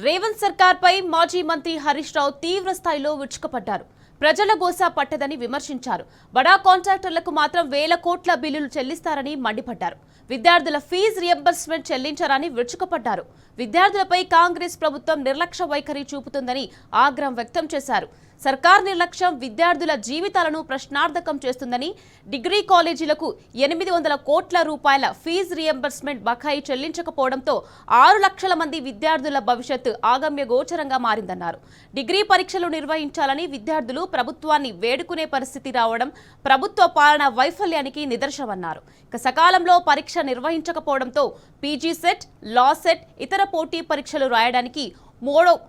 రేవంత్ సర్కార్పై మాజీ మంత్రి హరీష్ రావు తీవ్ర స్థాయిలో విరుచుకుపడ్డారు. ప్రజల గోసా పట్టదని విమర్శించారు. బడా కాంట్రాక్టర్లకు మాత్రం వేల కోట్ల బిల్లులు చెల్లిస్తారని మండిపడ్డారు. విద్యార్థుల ఫీజు రియంబర్స్మెంట్ చెల్లించారని విరుచుకుపడ్డారు. విద్యార్థులపై కాంగ్రెస్ ప్రభుత్వం నిర్లక్ష్య వైఖరి చూపుతుందని ఆగ్రహం వ్యక్తం చేశారు. సర్కార్ నిర్లక్ష్యం విద్యార్థుల జీవితాలను ప్రశ్నార్థకం చేస్తుందని, డిగ్రీ కాలేజీలకు 800 కోట్ల రూపాయల ఫీజు రియంబర్స్మెంట్ బకాయి చెల్లించకపోవడంతో 6 లక్షల మంది విద్యార్థుల భవిష్యత్తు ఆగమ్య గోచరంగా మారిందన్నారు. డిగ్రీ పరీక్షలు నిర్వహించాలని విద్యార్థులు ప్రభుత్వాన్ని వేడుకునే పరిస్థితి రావడం ప్రభుత్వ పాలన వైఫల్యానికి నిదర్శనమన్నారు. సకాలంలో పరీక్ష నిర్వహించకపోవడంతో పీజీ సెట్, లా సెట్, ఇతర పోటీ పరీక్షలు రాయడానికి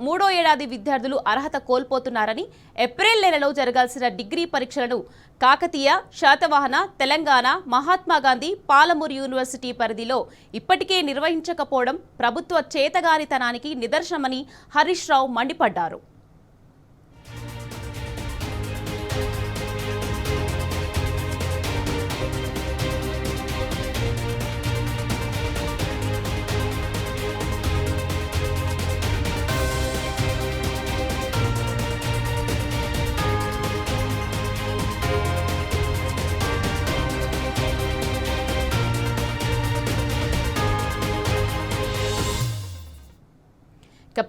మూడో ఏడాది విద్యార్థులు అర్హత కోల్పోతున్నారని, ఏప్రిల్ నెలలో జరగాల్సిన డిగ్రీ పరీక్షలను కాకతీయ, శాతవాహన, తెలంగాణ, మహాత్మాగాంధీ, పాలమూరు యూనివర్సిటీ పరిధిలో ఇప్పటికే నిర్వహించకపోవడం ప్రభుత్వ చేతగానితనానికి నిదర్శనమని హరీష్ రావు మండిపడ్డారు.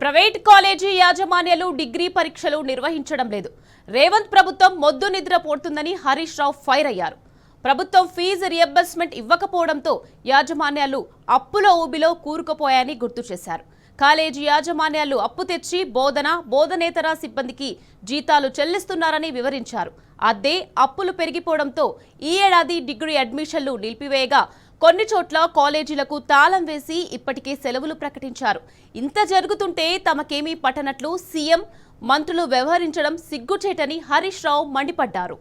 ప్రైవేట్ కాలేజీ యాజమాన్యాలు డిగ్రీ పరీక్షలు నిర్వహించడం లేదు. రేవంత్ ప్రభుత్వం మొద్దు నిద్ర పోతుందని హరీష్ రావు ఫైర్ అయ్యారు. ప్రభుత్వం ఫీజు రియంబర్స్మెంట్ ఇవ్వకపోవడంతో యాజమాన్యాలు అప్పుల ఊబిలో కూరుకుపోయాయని గుర్తు చేశారు. కాలేజీ యాజమాన్యాలు అప్పు తెచ్చి బోధనేతర సిబ్బందికి జీతాలు చెల్లిస్తున్నారని వివరించారు. అదే అప్పులు పెరిగిపోవడంతో ఈ ఏడాది డిగ్రీ అడ్మిషన్లు నిలిపివేయగా కొన్ని చోట్ల కాలేజీలకు తాళం వేసి ఇప్పటికే సెలవులు ప్రకటించారు. ఇంత జరుగుతుంటే తమకేమీ పట్టనట్లు సీఎం, మంత్రులు వ్యవహరించడం సిగ్గుచేటని హరీష్ రావు మండిపడ్డారు.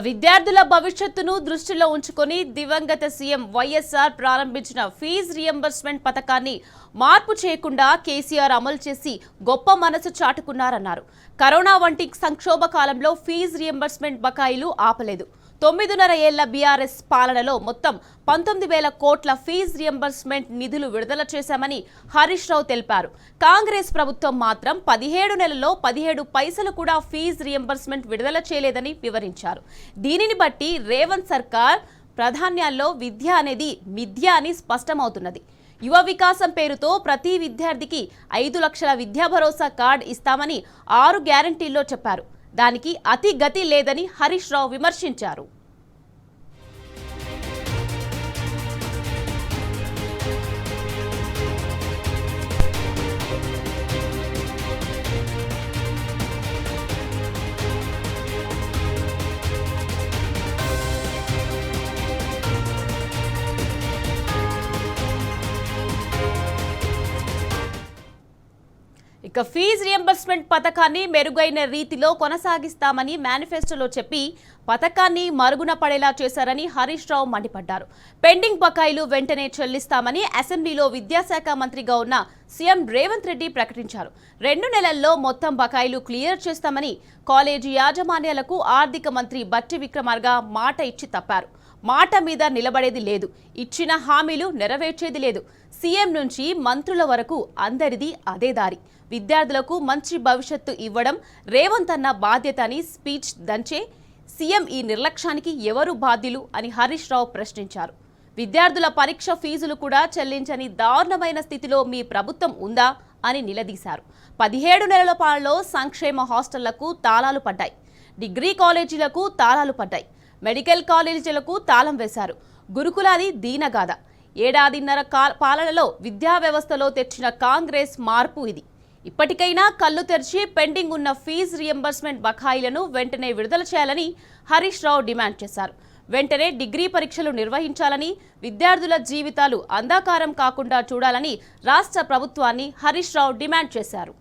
విద్యార్థుల భవిష్యత్తును దృష్టిలో ఉంచుకొని దివంగత సీఎం వైఎస్ఆర్ ప్రారంభించిన ఫీజు రియంబర్స్మెంట్ పథకాన్ని మార్పు చేయకుండా కేసీఆర్ అమలు చేసి గొప్ప మనసు చాటుకున్నారన్నారు. కరోనా వంటి సంక్షోభ కాలంలో ఫీజు రియంబర్స్మెంట్ బకాయిలు ఆపలేదు. 9.5 ఏళ్ల బీఆర్ఎస్ పాలనలో మొత్తం 19,000 కోట్ల ఫీజు రియంబర్స్మెంట్ నిధులు విడుదల చేశామని హరీష్ రావు తెలిపారు. కాంగ్రెస్ ప్రభుత్వం మాత్రం 17 నెలల్లో 17 పైసలు కూడా ఫీజు రియంబర్స్మెంట్ విడుదల చేయలేదని వివరించారు. దీనిని బట్టి రేవంత్ సర్కార్ ప్రాధాన్యాల్లో విద్య అనేది మిథ్య అని స్పష్టమవుతున్నది. యువ వికాసం పేరుతో ప్రతి విద్యార్థికి 5 లక్షల విద్యా భరోసా కార్డు ఇస్తామని 6 గ్యారంటీల్లో చెప్పారు. దానికి అతి గతి లేదని హరీష్ రావు విమర్శించారు. ఫీజు రియంబర్స్మెంట్ పథకాన్ని మెరుగైన రీతిలో కొనసాగిస్తామని మేనిఫెస్టోలో చెప్పి పథకాన్ని మరుగున పడేలా చేశారని హరీష్ రావు మండిపడ్డారు. పెండింగ్ బకాయిలు వెంటనే చెల్లిస్తామని అసెంబ్లీలో విద్యాశాఖ మంత్రిగా ఉన్న సీఎం రేవంత్ రెడ్డి ప్రకటించారు. 2 నెలల్లో మొత్తం బకాయిలు క్లియర్ చేస్తామని కాలేజీ యాజమాన్యాలకు ఆర్థిక మంత్రి బట్టి విక్రమార్క మాట ఇచ్చి తప్పారు. మాట మీద నిలబడేది లేదు, ఇచ్చిన హామీలు నెరవేర్చేది లేదు. సీఎం నుంచి మంత్రుల వరకు అందరిది అదే దారి. విద్యార్థులకు మంచి భవిష్యత్తు ఇవ్వడం రేవంత్ అన్న బాధ్యత అని స్పీచ్ దంచే సీఎం ఈ నిర్లక్ష్యానికి ఎవరు బాధ్యులు అని హరీష్ రావు ప్రశ్నించారు. విద్యార్థుల పరీక్ష ఫీజులు కూడా చెల్లించని దారుణమైన స్థితిలో మీ ప్రభుత్వం ఉందా అని నిలదీశారు. 17 నెలల పాలనలో సంక్షేమ హాస్టళ్లకు తాళాలు పడ్డాయి, డిగ్రీ కాలేజీలకు తాళాలు పడ్డాయి, మెడికల్ కాలేజీలకు తాళం వేశారు. గురుకులాది దీనగాథ. ఏడాదిన్నర పాలనలో విద్యా వ్యవస్థలో తెచ్చిన కాంగ్రెస్ మార్పు ఇది. ఇప్పటికైనా కళ్ళు తెరిచి పెండింగ్ ఉన్న ఫీజు రియంబర్స్మెంట్ బకాయిలను వెంటనే విడుదల చేయాలని హరీష్ రావు డిమాండ్ చేశారు. వెంటనే డిగ్రీ పరీక్షలు నిర్వహించాలని, విద్యార్థుల జీవితాలు అంధకారం కాకుండా చూడాలని రాష్ట్ర ప్రభుత్వాన్ని హరీష్ రావు డిమాండ్ చేశారు.